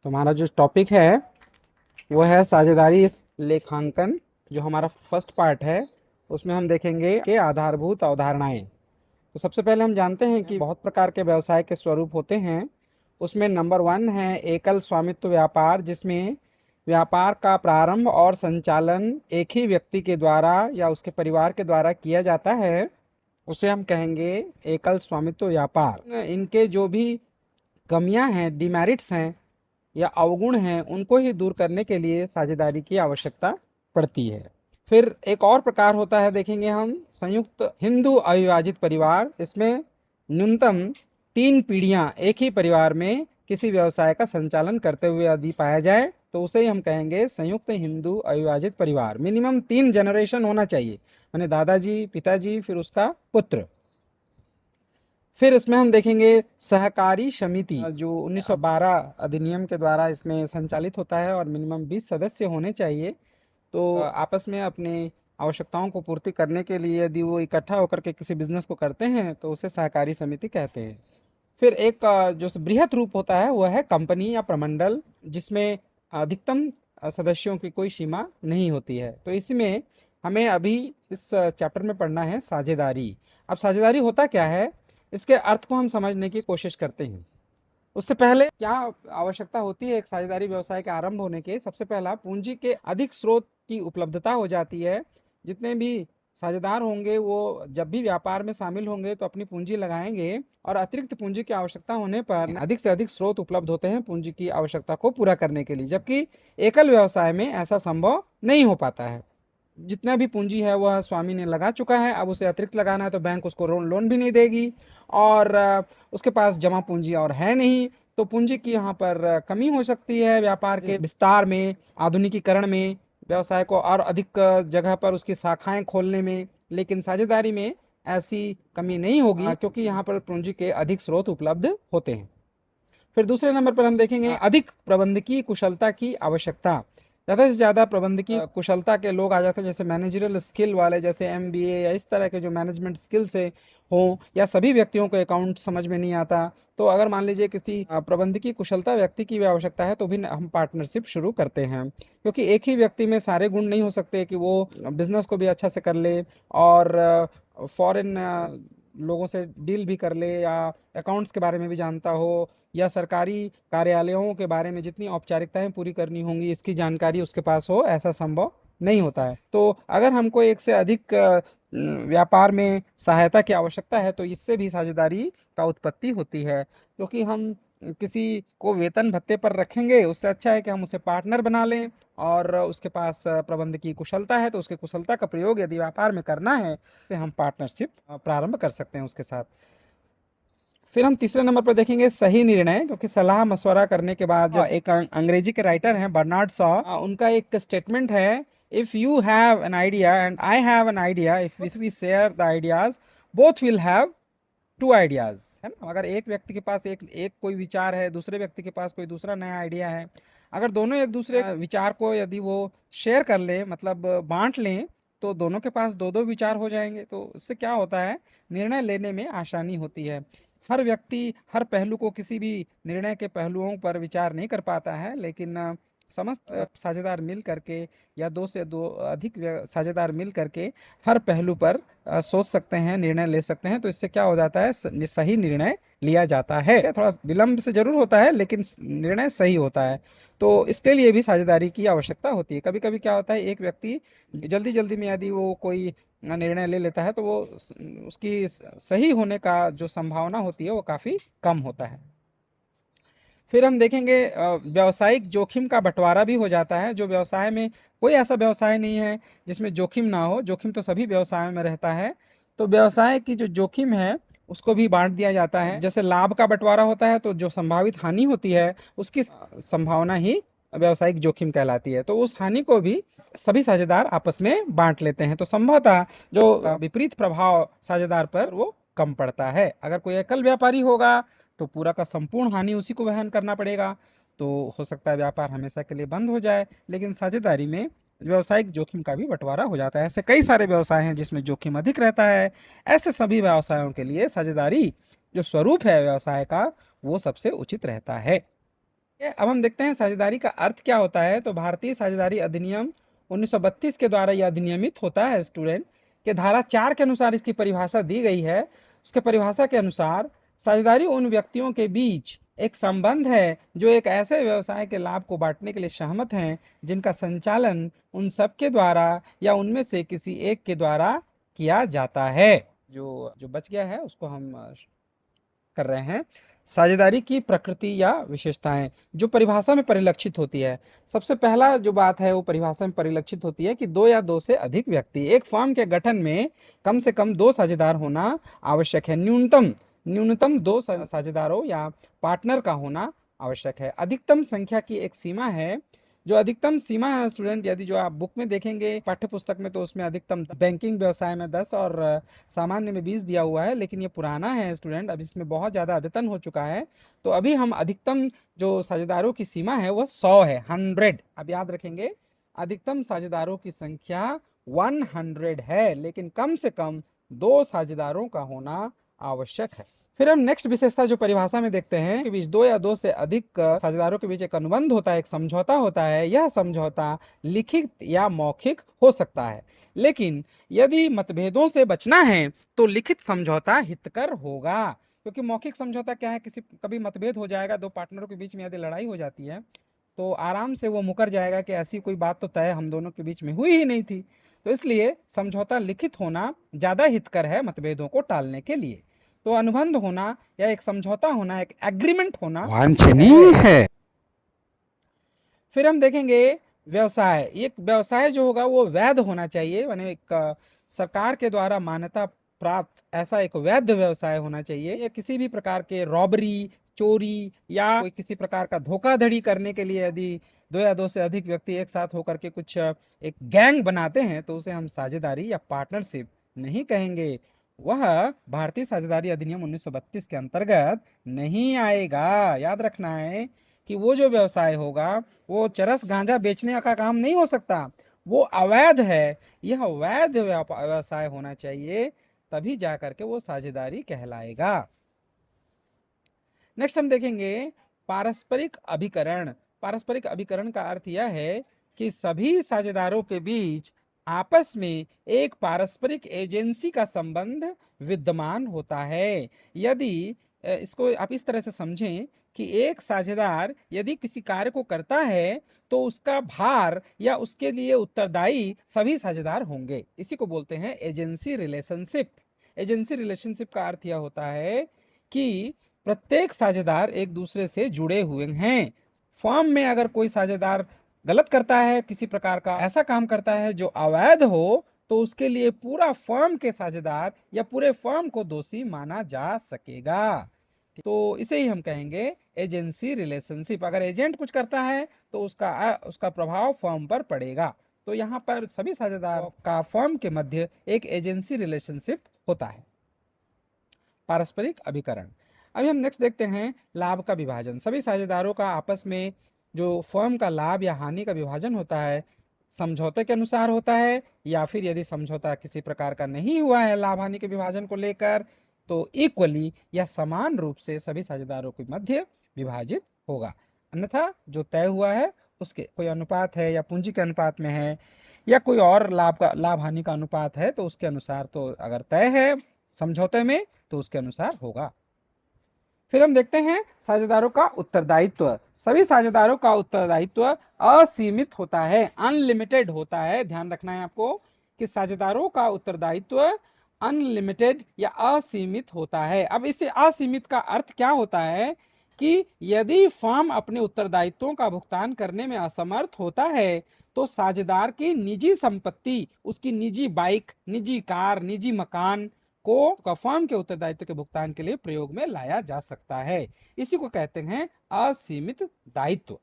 तो हमारा जो टॉपिक है वो है साझेदारी लेखांकन। जो हमारा फर्स्ट पार्ट है उसमें हम देखेंगे कि आधारभूत अवधारणाएं। तो सबसे पहले हम जानते हैं कि बहुत प्रकार के व्यवसाय के स्वरूप होते हैं। उसमें नंबर 1 है एकल स्वामित्व व्यापार, जिसमें व्यापार का प्रारंभ और संचालन एक ही व्यक्ति के द्वारा या उसके परिवार के द्वारा किया जाता है। उसे हम कहेंगे एकल स्वामित्व व्यापार। इनके जो भी कमियां हैं, डिमेरिट्स हैं या अवगुण हैं, उनको ही दूर करने के लिए साझेदारी की आवश्यकता पड़ती है। फिर एक और प्रकार होता है, देखेंगे हम, संयुक्त हिंदू अविभाजित परिवार। इसमें न्यूनतम 3 पीढ़ियां एक ही परिवार में किसी व्यवसाय का संचालन करते हुए यदि पाया जाए तो उसे हम कहेंगे संयुक्त हिंदू अविभाजित परिवार। मिनिमम 3 जनरेशन होना चाहिए, माने दादाजी, पिताजी, फिर उसका पुत्र। फिर इसमें हम देखेंगे सहकारी समिति, जो 1912 अधिनियम के द्वारा इसमें संचालित होता है और मिनिमम 20 सदस्य होने चाहिए। तो आपस में अपने आवश्यकताओं को पूर्ति करने के लिए यदि वो इकट्ठा होकर के किसी बिजनेस को करते हैं तो उसे सहकारी समिति कहते हैं। फिर एक जो बृहत रूप होता है वह है कंपनी या प्रमंडल, जिसमें अधिकतम सदस्यों की कोई सीमा नहीं होती है। तो इसमें हमें अभी इस चैप्टर में पढ़ना है साझेदारी। अब साझेदारी होता क्या है, इसके अर्थ को हम समझने की कोशिश करते हैं। उससे पहले क्या आवश्यकता होती है एक साझेदारी व्यवसाय के आरंभ होने के? सबसे पहला, पूंजी के अधिक स्रोत की उपलब्धता हो जाती है। जितने भी साझेदार होंगे वो जब भी व्यापार में शामिल होंगे तो अपनी पूंजी लगाएंगे और अतिरिक्त पूंजी की आवश्यकता होने पर अधिक से अधिक स्रोत उपलब्ध होते हैं पूंजी की आवश्यकता को पूरा करने के लिए, जबकि एकल व्यवसाय में ऐसा संभव नहीं हो पाता है। जितना भी पूंजी है वह स्वामी ने लगा चुका है, अब उसे अतिरिक्त लगाना है तो बैंक उसको लोन भी नहीं देगी, और उसके पास जमा पूंजी और है नहीं। तो पूंजी की यहाँ पर कमी हो सकती है व्यापार के विस्तार में, आधुनिकीकरण में, व्यवसाय को और अधिक जगह पर उसकी शाखाएं खोलने में। लेकिन साझेदारी में ऐसी कमी नहीं होगी क्योंकि यहाँ पर पूंजी के अधिक स्रोत उपलब्ध होते हैं। फिर दूसरे नंबर पर हम देखेंगे अधिक प्रबंधकीय कुशलता की आवश्यकता। ज़्यादा से ज़्यादा प्रबंधकीय कुशलता के लोग आ जाते हैं, जैसे मैनेजरल स्किल वाले, जैसे एमबीए या इस तरह के जो मैनेजमेंट स्किल से हो, या सभी व्यक्तियों को अकाउंट समझ में नहीं आता। तो अगर मान लीजिए किसी प्रबंधकीय कुशलता व्यक्ति की भी आवश्यकता है तो भी हम पार्टनरशिप शुरू करते हैं, क्योंकि एक ही व्यक्ति में सारे गुण नहीं हो सकते कि वो बिजनेस को भी अच्छा से कर ले और फॉरेन लोगों से डील भी कर ले, या अकाउंट्स के बारे में भी जानता हो, या सरकारी कार्यालयों के बारे में जितनी औपचारिकताएं पूरी करनी होंगी इसकी जानकारी उसके पास हो, ऐसा संभव नहीं होता है। तो अगर हमको एक से अधिक व्यापार में सहायता की आवश्यकता है तो इससे भी साझेदारी का उत्पत्ति होती है, क्योंकि हम किसी को वेतन भत्ते पर रखेंगे उससे अच्छा है कि हम उसे पार्टनर बना लें, और उसके पास प्रबंध की कुशलता है तो उसके कुशलता का प्रयोग यदि व्यापार में करना है तो हम पार्टनरशिप प्रारंभ कर सकते हैं उसके साथ। फिर हम तीसरे नंबर पर देखेंगे सही निर्णय, क्योंकि सलाह मशवरा करने के बाद, जो एक अंग्रेजी के राइटर हैं बर्नार्ड शॉ, उनका एक स्टेटमेंट है, if you have an idea and I have an idea, if we share the ideas both will have 2 ideas, है ना। अगर एक व्यक्ति के पास एक कोई विचार है, दूसरे व्यक्ति के पास कोई दूसरा नया आइडिया है, अगर दोनों एक दूसरे विचार को यदि वो शेयर कर लें, मतलब बांट लें, तो दोनों के पास दो दो विचार हो जाएंगे। तो इससे क्या होता है, निर्णय लेने में आसानी होती है। हर व्यक्ति हर पहलू को, किसी भी निर्णय के पहलुओं पर विचार नहीं कर पाता है, लेकिन समस्त साझेदार मिल करके या दो से दो अधिक साझेदार मिल करके हर पहलू पर सोच सकते हैं, निर्णय ले सकते हैं। तो इससे क्या हो जाता है, सही निर्णय लिया जाता है। थोड़ा विलंब से जरूर होता है लेकिन निर्णय सही होता है। तो इसके लिए भी साझेदारी की आवश्यकता होती है। कभी कभी क्या होता है, एक व्यक्ति जल्दी जल्दी में यदि वो कोई निर्णय ले लेता है तो वो उसकी सही होने का जो संभावना होती है वो काफी कम होता है। फिर हम देखेंगे व्यवसायिक जोखिम का बंटवारा भी हो जाता है। जो व्यवसाय में, कोई ऐसा व्यवसाय नहीं है जिसमें जोखिम ना हो, जोखिम तो सभी व्यवसायों में रहता है। तो व्यवसाय की जो जोखिम है उसको भी बांट दिया जाता है। जैसे लाभ का बंटवारा होता है तो जो संभावित हानि होती है उसकी संभावना ही व्यवसायिक जोखिम कहलाती है। तो उस हानि को भी सभी साझेदार आपस में बांट लेते हैं। तो संभवतः जो विपरीत प्रभाव साझेदार पर वो कम पड़ता है। अगर कोई एकल व्यापारी होगा तो पूरा का संपूर्ण हानि उसी को वहन करना पड़ेगा, तो हो सकता है व्यापार हमेशा के लिए बंद हो जाए। लेकिन साझेदारी में व्यवसायिक जोखिम का भी बंटवारा हो जाता है। ऐसे कई सारे व्यवसाय हैं जिसमें जोखिम अधिक रहता है। ऐसे सभी व्यवसायों के लिए साझेदारी जो स्वरूप है व्यवसाय का वो सबसे उचित रहता है। अब हम देखते हैं साझेदारी का अर्थ क्या होता है। तो भारतीय साझेदारी अधिनियम 1932 के द्वारा यह अधिनियमित होता है स्टूडेंट, के धारा 4 के अनुसार इसकी परिभाषा दी गई है। उसके परिभाषा के अनुसार साझेदारी उन व्यक्तियों के बीच एक संबंध है जो एक ऐसे व्यवसाय के लाभ को बांटने के लिए सहमत हैं जिनका संचालन उन सब के द्वारा या उनमें से किसी एक के द्वारा किया जाता है। जो जो बच गया है उसको हम कर रहे हैं। साझेदारी की प्रकृति या विशेषताएं जो परिभाषा में परिलक्षित होती है। सबसे पहला जो बात है वो परिभाषा में परिलक्षित होती है कि दो या दो से अधिक व्यक्ति, एक फर्म के गठन में कम से कम दो साझेदार होना आवश्यक है। न्यूनतम दो साझेदारों या पार्टनर का होना आवश्यक है। अधिकतम संख्या की एक सीमा है। जो अधिकतम सीमा है स्टूडेंट, यदि जो आप बुक में देखेंगे पाठ्य पुस्तक में, तो उसमें अधिकतम बैंकिंग व्यवसाय में 10 और सामान्य में 20 दिया हुआ है, लेकिन ये पुराना है स्टूडेंट, अब इसमें बहुत ज़्यादा अद्यतन हो चुका है। तो अभी हम अधिकतम जो साझेदारों की सीमा है वह 100 है, 100। अब याद रखेंगे, अधिकतम साझेदारों की संख्या 100 है, लेकिन कम से कम दो साझेदारों का होना आवश्यक है। फिर हम नेक्स्ट विशेषता जो परिभाषा में देखते हैं कि बीच दो या दो से अधिक साझेदारों के बीच एक अनुबंध होता है, एक समझौता होता है। यह समझौता लिखित या मौखिक हो सकता है, लेकिन यदि मतभेदों से बचना है तो लिखित समझौता हितकर होगा। क्योंकि मौखिक समझौता क्या है, कभी मतभेद हो जाएगा दो पार्टनरों के बीच में, यदि लड़ाई हो जाती है तो आराम से वो मुकर जाएगा कि ऐसी कोई बात तो तय हम दोनों के बीच में हुई ही नहीं थी। तो इसलिए समझौता लिखित होना ज्यादा हितकर है मतभेदों को टालने के लिए। तो अनुबंध होना या एक समझौता होना, एक एग्रीमेंट होना वांछनीय है। फिर हम देखेंगे व्यवसाय। एक व्यवसाय जो होगा वो वैध होना चाहिए, यानी एक सरकार के द्वारा मान्यता प्राप्त ऐसा एक वैध व्यवसाय होना चाहिए। या किसी भी प्रकार के रॉबरी, चोरी या कोई किसी प्रकार का धोखाधड़ी करने के लिए यदि दो या दो से अधिक व्यक्ति एक साथ होकर के कुछ एक गैंग बनाते हैं तो उसे हम साझेदारी या पार्टनरशिप नहीं कहेंगे। वह भारतीय साझेदारी अधिनियम 1932 के अंतर्गत नहीं आएगा। याद रखना है कि वो जो व्यवसाय होगा वो चरस गांजा बेचने का काम नहीं हो सकता, वो अवैध है। यह वैध व्यवसाय होना चाहिए, तभी जाकर के वो साझेदारी कहलाएगा। नेक्स्ट हम देखेंगे पारस्परिक अभिकरण। पारस्परिक अभिकरण का अर्थ यह है कि सभी साझेदारों के बीच आपस में एक पारस्परिक एजेंसी का संबंध विद्यमान होता है। यदि इसको आप इस तरह से समझें कि एक साझेदार यदि किसी कार्य को करता है तो उसका भार या उसके लिए उत्तरदायी सभी साझेदार होंगे। इसी को बोलते हैं एजेंसी रिलेशनशिप। एजेंसी रिलेशनशिप का अर्थ यह होता है कि प्रत्येक साझेदार एक दूसरे से जुड़े हुए हैं। फर्म में अगर कोई साझेदार गलत करता है, किसी प्रकार का ऐसा काम करता है जो अवैध हो, तो उसके लिए पूरा फर्म के साझेदार या पूरे फर्म को दोषी माना जा सकेगा। तो इसे ही हम कहेंगे एजेंसी रिलेशनशिप। अगर एजेंट कुछ करता है तो उसका प्रभाव फर्म पर पड़ेगा। तो यहाँ पर सभी साझेदार का फर्म के मध्य एक एजेंसी रिलेशनशिप होता है। पारस्परिक अभिकरण। अभी हम नेक्स्ट देखते हैं लाभ का विभाजन। सभी साझेदारों का आपस में जो फर्म का लाभ या हानि का विभाजन होता है समझौते के अनुसार होता है, या फिर यदि समझौता किसी प्रकार का नहीं हुआ है लाभ हानि के विभाजन को लेकर, तो इक्वली या समान रूप से सभी साझेदारों के मध्य विभाजित होगा। अन्यथा जो तय हुआ है उसके कोई अनुपात है या पूंजी के अनुपात में है या कोई और लाभ हानि का अनुपात है, तो उसके अनुसार, तो अगर तय है समझौते में तो उसके अनुसार होगा। फिर हम देखते हैं साझेदारों का उत्तरदायित्व। सभी साझेदारों का उत्तरदायित्व असीमित होता है, अनलिमिटेड होता है। ध्यान रखना है आपको कि साझेदारों का उत्तरदायित्व अनलिमिटेड या असीमित होता है। अब इसे असीमित का अर्थ क्या होता है कि यदि फर्म अपने उत्तरदायित्वों का भुगतान करने में असमर्थ होता है तो साझेदार की निजी संपत्ति, उसकी निजी बाइक, निजी कार, निजी मकान को फर्म के उत्तरदायित्व के भुगतान के लिए प्रयोग में लाया जा सकता है। इसी को कहते हैं असीमित दायित्व।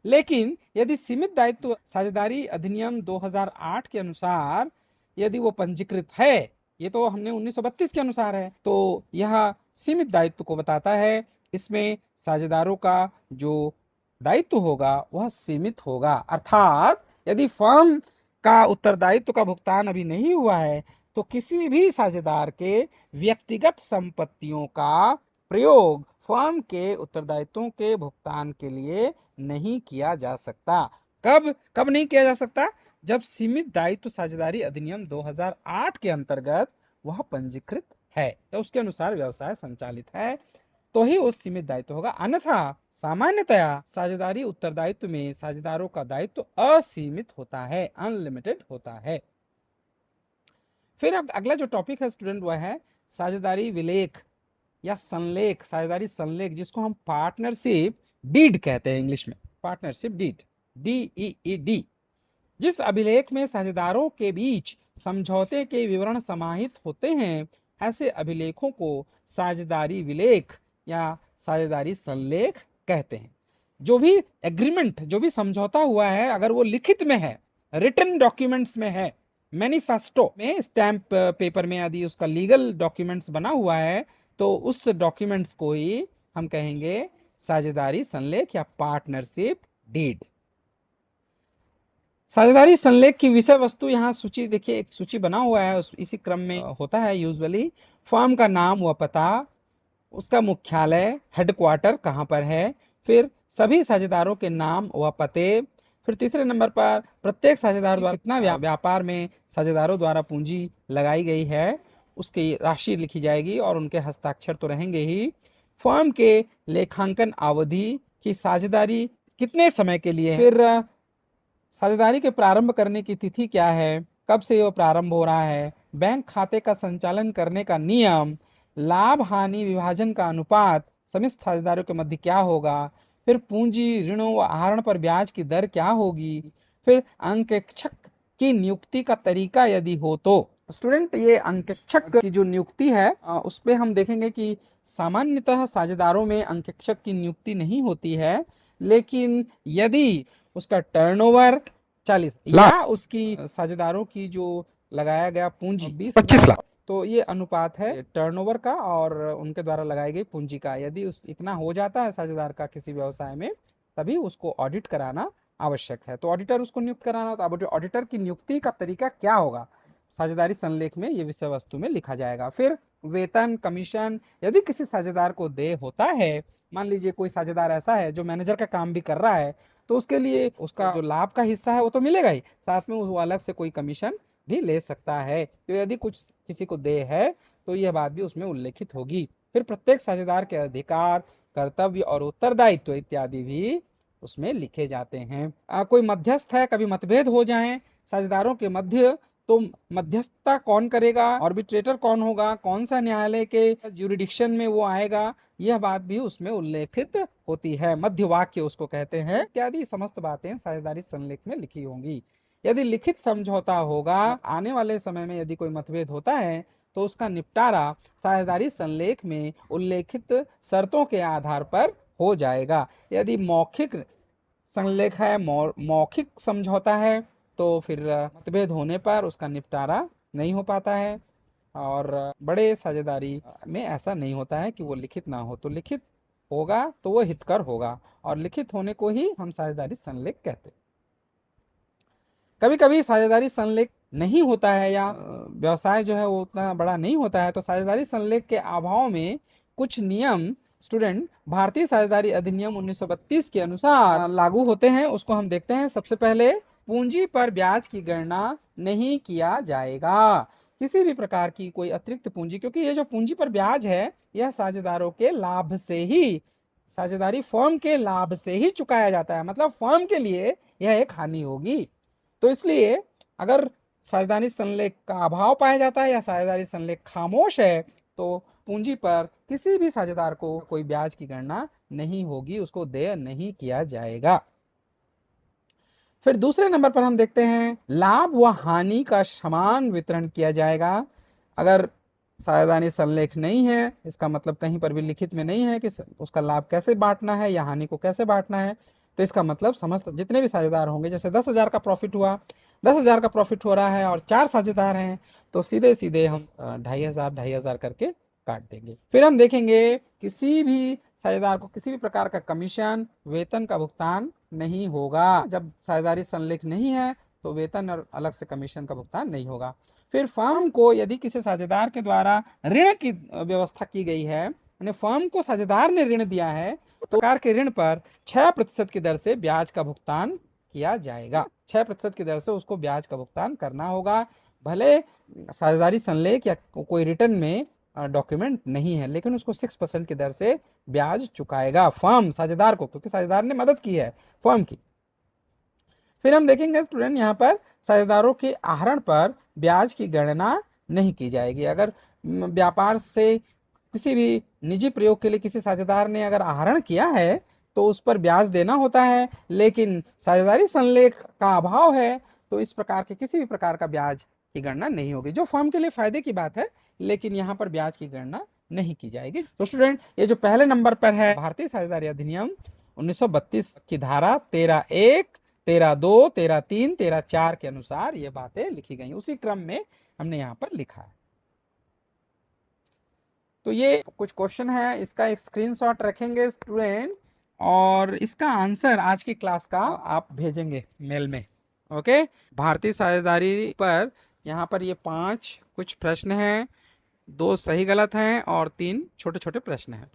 लेकिन यदि सीमित दायित्व साझेदारी अधिनियम 2008 के अनुसार यदि वो पंजीकृत है, ये तो हमने 1932 के अनुसार है, तो यह सीमित दायित्व को बताता है। इसमें साझेदारों का जो दायित्व होगा वह सीमित होगा। अर्थात यदि फर्म का उत्तरदायित्व का भुगतान अभी नहीं हुआ है तो किसी भी साझेदार के व्यक्तिगत संपत्तियों का प्रयोग फर्म के उत्तरदायित्वों के भुगतान के लिए नहीं किया जा सकता। कब कब नहीं किया जा सकता? जब सीमित दायित्व साझेदारी अधिनियम 2008 के अंतर्गत वह पंजीकृत है, तो उसके अनुसार व्यवसाय संचालित है तो ही उस सीमित दायित्व होगा। अन्यथा सामान्यतया साझेदारी उत्तरदायित्व में साझेदारों का दायित्व असीमित होता है, अनलिमिटेड होता है। फिर अब अगला जो टॉपिक है स्टूडेंट वह है साझेदारी विलेख या संलेख, साझेदारी संलेख, जिसको हम पार्टनरशिप डीड कहते हैं इंग्लिश में, पार्टनरशिप डीड, DEED। जिस अभिलेख में साझेदारों के बीच समझौते के विवरण समाहित होते हैं, ऐसे अभिलेखों को साझेदारी विलेख या साझेदारी संलेख कहते हैं। जो भी एग्रीमेंट, जो भी समझौता हुआ है, अगर वो लिखित में है, रिटन डॉक्यूमेंट्स में है, मैनिफेस्टो में, स्टैंप पेपर में यदि उसका लीगल डॉक्यूमेंट्स बना हुआ है, तो उस डॉक्यूमेंट्स को ही हम कहेंगे साझेदारी संलेख या पार्टनरशिप डीड। साझेदारी संलेख की विषय वस्तु यहाँ सूची देखिए, एक सूची बना हुआ है, इसी क्रम में होता है यूजुअली। फर्म का नाम व पता, उसका मुख्यालय, हेडक्वार्टर कहाँ पर है, फिर सभी साझेदारों के नाम व पते, फिर तीसरे नंबर पर प्रत्येक साझेदार द्वारा कितना व्यापार में साझेदारों द्वारा पूंजी लगाई गई है, उसकी राशि लिखी जाएगी और उनके हस्ताक्षर तो रहेंगे ही। फर्म के लेखांकन अवधि की साझेदारी कितने समय के लिए है, फिर साझेदारी के प्रारंभ करने की तिथि क्या है, कब से यह प्रारंभ हो रहा है, बैंक खाते का संचालन करने का नियम, लाभ हानि विभाजन का अनुपात समस्त साझेदारों के मध्य क्या होगा, फिर पूंजी, ऋणों व आहरण पर ब्याज की दर क्या होगी, फिर अंकेक्षक की नियुक्ति का तरीका यदि हो तो। स्टूडेंट, ये अंकेक्षक की जो नियुक्ति है उस पे हम देखेंगे कि सामान्यतः साझेदारों में अंकेक्षक की नियुक्ति नहीं होती है, लेकिन यदि उसका टर्नओवर 40 या उसकी साझेदारों की जो लगाया गया पूंजी 25 लाख, तो ये अनुपात है टर्नओवर का और उनके द्वारा लगाई गई पूंजी का। यदि उस इतना हो जाता है साझेदार का किसी व्यवसाय में, तभी उसको ऑडिट कराना आवश्यक है, तो ऑडिटर उसको नियुक्त कराना होता है। अब ऑडिटर की नियुक्ति का तरीका क्या होगा, साझेदारी संलेख में ये विषय वस्तु में लिखा जाएगा। फिर वेतन, कमीशन यदि किसी साझेदार को देय होता है, मान लीजिए कोई साझेदार ऐसा है जो मैनेजर का काम भी कर रहा है, तो उसके लिए उसका जो लाभ का हिस्सा है वो तो मिलेगा ही, साथ में वो अलग से कोई कमीशन भी ले सकता है। तो यदि कुछ किसी को देय है तो यह बात भी उसमें उल्लेखित होगी। फिर प्रत्येक साझेदार के अधिकार, कर्तव्य और उत्तरदायित्व इत्यादि भी उसमें लिखे जाते हैं। कोई मध्यस्थ है, कभी मतभेद हो जाए साझेदारों के मध्य, तो मध्यस्थता कौन करेगा, आर्बिट्रेटर कौन होगा, कौन सा न्यायालय के ज्यूरिडिक्शन में वो आएगा, यह बात भी उसमें उल्लेखित होती है। मध्य वाक्य उसको कहते हैं, इत्यादि समस्त बातें साझेदारी संलेख में लिखी होंगी। यदि लिखित समझौता होगा, आने वाले समय में यदि कोई मतभेद होता है, तो उसका निपटारा साझेदारी संलेख में उल्लेखित शर्तों के आधार पर हो जाएगा। यदि मौखिक संलेख है, मौखिक समझौता है, तो फिर मतभेद होने पर उसका निपटारा नहीं हो पाता है। और बड़े साझेदारी में ऐसा नहीं होता है कि वो लिखित ना हो, तो लिखित होगा तो वो हितकर होगा, और लिखित होने को ही हम साझेदारी संलेख कहते हैं। कभी कभी साझेदारी संलेख नहीं होता है या व्यवसाय जो है वो उतना बड़ा नहीं होता है, तो साझेदारी संलेख के अभाव में कुछ नियम स्टूडेंट भारतीय साझेदारी अधिनियम 1932 के अनुसार लागू होते हैं। उसको हम देखते हैं। सबसे पहले, पूंजी पर ब्याज की गणना नहीं किया जाएगा। किसी भी प्रकार की कोई अतिरिक्त पूंजी, क्योंकि ये जो पूंजी पर ब्याज है यह साझेदारों के लाभ से ही, साझेदारी फर्म के लाभ से ही चुकाया जाता है, मतलब फर्म के लिए यह एक हानि होगी। तो इसलिए अगर साझेदारी संलेख का अभाव पाया जाता है या साझेदारी संलेख खामोश है, तो पूंजी पर किसी भी साझेदार को कोई ब्याज की गणना नहीं होगी, उसको देय नहीं किया जाएगा। फिर दूसरे नंबर पर हम देखते हैं, लाभ व हानि का समान वितरण किया जाएगा। अगर साझेदारी संलेख नहीं है, इसका मतलब कहीं पर भी लिखित में नहीं है कि उसका लाभ कैसे बांटना है या हानि को कैसे बांटना है, तो इसका मतलब समस्त जितने भी साझेदार होंगे, जैसे 10,000 का प्रॉफिट हुआ, 10,000 का प्रॉफिट हो रहा है और 4 साझेदार हैं, तो सीधे सीधे हम 2,500 करके काट देंगे। फिर हम देखेंगे, किसी भी साझेदार को किसी भी प्रकार का कमीशन, वेतन का भुगतान नहीं होगा। जब साझेदारी संलेख नहीं है तो वेतन और अलग से कमीशन का भुगतान नहीं होगा। फिर फर्म को यदि किसी साझेदार के द्वारा ऋण की व्यवस्था की गई है, यानी फर्म को साझेदार ने ऋण दिया है तो प्रकार के ऋण पर 6% की दर से ब्याज का भुगतान किया जाएगा। 6% की दर से उसको ब्याज का भुगतान करना होगा, भले साझेदारी संलेख या कोई रिटर्न में डॉक्यूमेंट नहीं है, लेकिन उसको 6% की दर से ब्याज चुकाएगा फर्म साझेदार को, क्योंकि साझेदार ने मदद की है फर्म की। फिर हम देखेंगे स्टूडेंट यहाँ पर साझेदारों के आहरण पर ब्याज की गणना नहीं की जाएगी। अगर व्यापार से किसी भी निजी प्रयोग के लिए किसी साझेदार ने अगर आहरण किया है तो उस पर ब्याज देना होता है, लेकिन साझेदारी संलेख का अभाव है तो इस प्रकार के किसी भी प्रकार का ब्याज की गणना नहीं होगी, जो फर्म के लिए फायदे की बात है, लेकिन यहाँ पर ब्याज की गणना नहीं की जाएगी। तो स्टूडेंट ये जो पहले नंबर पर है भारतीय साझेदारी अधिनियम 1932 की धारा 13(1), 13(2), 13(3), 13(4) के अनुसार ये बातें लिखी गई, उसी क्रम में हमने यहाँ पर लिखा है। तो ये कुछ क्वेश्चन है, इसका एक स्क्रीनशॉट रखेंगे स्टूडेंट और इसका आंसर आज की क्लास का आप भेजेंगे मेल में। ओके, भारतीय साझेदारी पर यहाँ पर ये 5 कुछ प्रश्न हैं, 2 सही गलत हैं और 3 छोटे छोटे प्रश्न हैं।